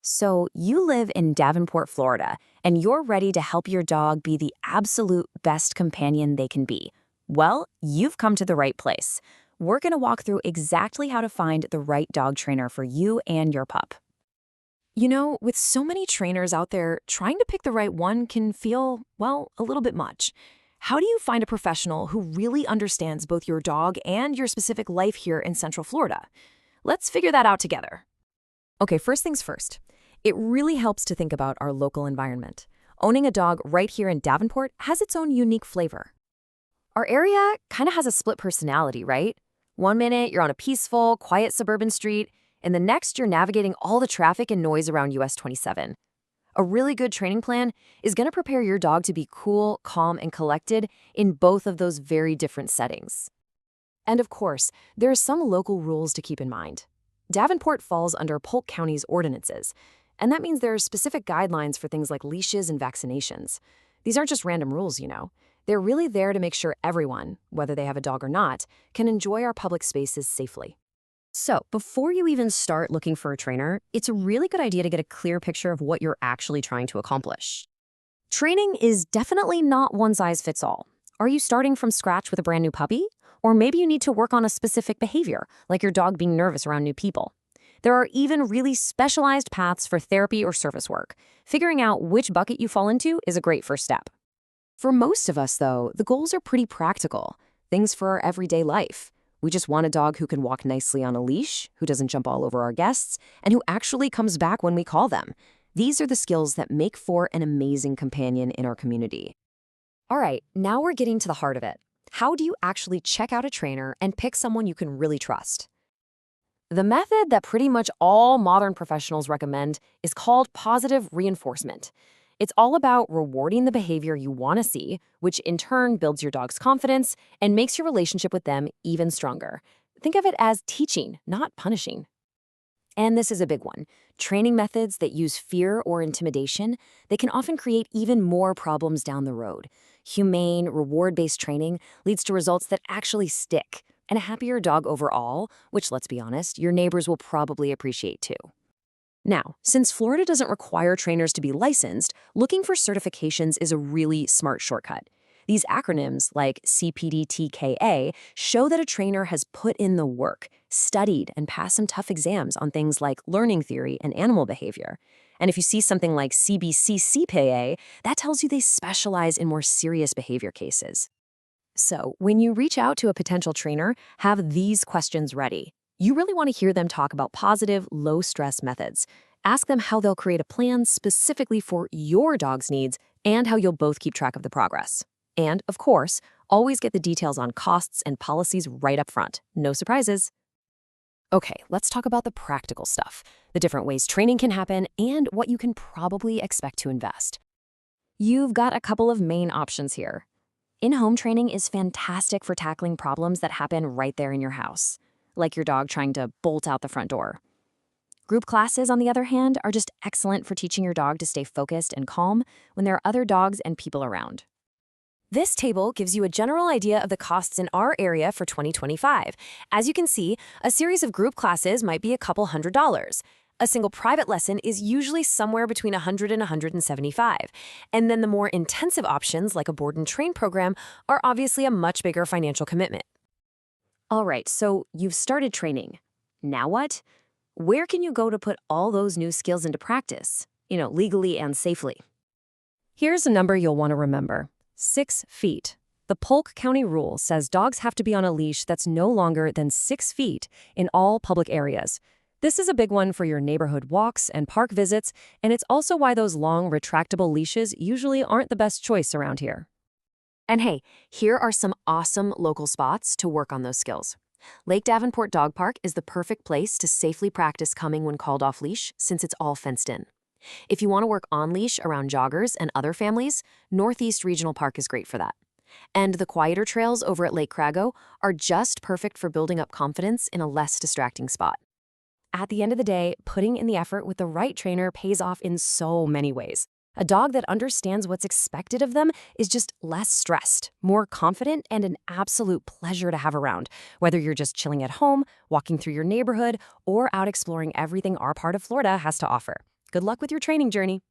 So, you live in Davenport, Florida, and you're ready to help your dog be the absolute best companion they can be. Well, you've come to the right place. We're going to walk through exactly how to find the right dog trainer for you and your pup. With so many trainers out there, trying to pick the right one can feel, well, a little bit much. How do you find a professional who really understands both your dog and your specific life here in Central Florida? Let's figure that out together. Okay, first things first. It really helps to think about our local environment. Owning a dog right here in Davenport has its own unique flavor. Our area kind of has a split personality, right? One minute you're on a peaceful, quiet suburban street, and the next you're navigating all the traffic and noise around US 27. A really good training plan is going to prepare your dog to be cool, calm, and collected in both of those very different settings. And of course, there are some local rules to keep in mind. Davenport falls under Polk County's ordinances, and that means there are specific guidelines for things like leashes and vaccinations. These aren't just random rules. They're really there to make sure everyone, whether they have a dog or not, can enjoy our public spaces safely. So, before you even start looking for a trainer, it's a really good idea to get a clear picture of what you're actually trying to accomplish. Training is definitely not one size fits all. Are you starting from scratch with a brand new puppy? Or maybe you need to work on a specific behavior, like your dog being nervous around new people. There are even really specialized paths for therapy or service work. Figuring out which bucket you fall into is a great first step. For most of us, though, the goals are pretty practical. Things for our everyday life. We just want a dog who can walk nicely on a leash, who doesn't jump all over our guests, and who actually comes back when we call them. These are the skills that make for an amazing companion in our community. All right, now we're getting to the heart of it. How do you actually check out a trainer and pick someone you can really trust? The method that pretty much all modern professionals recommend is called positive reinforcement. It's all about rewarding the behavior you want to see, which in turn builds your dog's confidence and makes your relationship with them even stronger. Think of it as teaching, not punishing. And this is a big one. Training methods that use fear or intimidation, they can often create even more problems down the road. Humane, reward-based training leads to results that actually stick, and a happier dog overall, which, let's be honest, your neighbors will probably appreciate too. Now, since Florida doesn't require trainers to be licensed, looking for certifications is a really smart shortcut. These acronyms, like CPDTKA, show that a trainer has put in the work, studied, and passed some tough exams on things like learning theory and animal behavior. And if you see something like CBCCPA, that tells you they specialize in more serious behavior cases. So, when you reach out to a potential trainer, have these questions ready. You really want to hear them talk about positive, low-stress methods. Ask them how they'll create a plan specifically for your dog's needs and how you'll both keep track of the progress. And, of course, always get the details on costs and policies right up front. No surprises. Okay, let's talk about the practical stuff, the different ways training can happen, and what you can probably expect to invest. You've got a couple of main options here. In-home training is fantastic for tackling problems that happen right there in your house, like your dog trying to bolt out the front door. Group classes, on the other hand, are just excellent for teaching your dog to stay focused and calm when there are other dogs and people around. This table gives you a general idea of the costs in our area for 2025. As you can see, a series of group classes might be a couple $100s. A single private lesson is usually somewhere between $100 and $175. And then the more intensive options, like a board and train program, are obviously a much bigger financial commitment. All right, so you've started training. Now what? Where can you go to put all those new skills into practice, legally and safely? Here's a number you'll want to remember. 6 feet. The Polk County rule says dogs have to be on a leash that's no longer than 6 feet in all public areas. This is a big one for your neighborhood walks and park visits, and it's also why those long, retractable leashes usually aren't the best choice around here. And hey, here are some awesome local spots to work on those skills. Lake Davenport Dog Park is the perfect place to safely practice coming when called off leash, since it's all fenced in. If you want to work on leash around joggers and other families, Northeast Regional Park is great for that. And the quieter trails over at Lake Crago are just perfect for building up confidence in a less distracting spot. At the end of the day, putting in the effort with the right trainer pays off in so many ways. A dog that understands what's expected of them is just less stressed, more confident, and an absolute pleasure to have around, whether you're just chilling at home, walking through your neighborhood, or out exploring everything our part of Florida has to offer. Good luck with your training journey.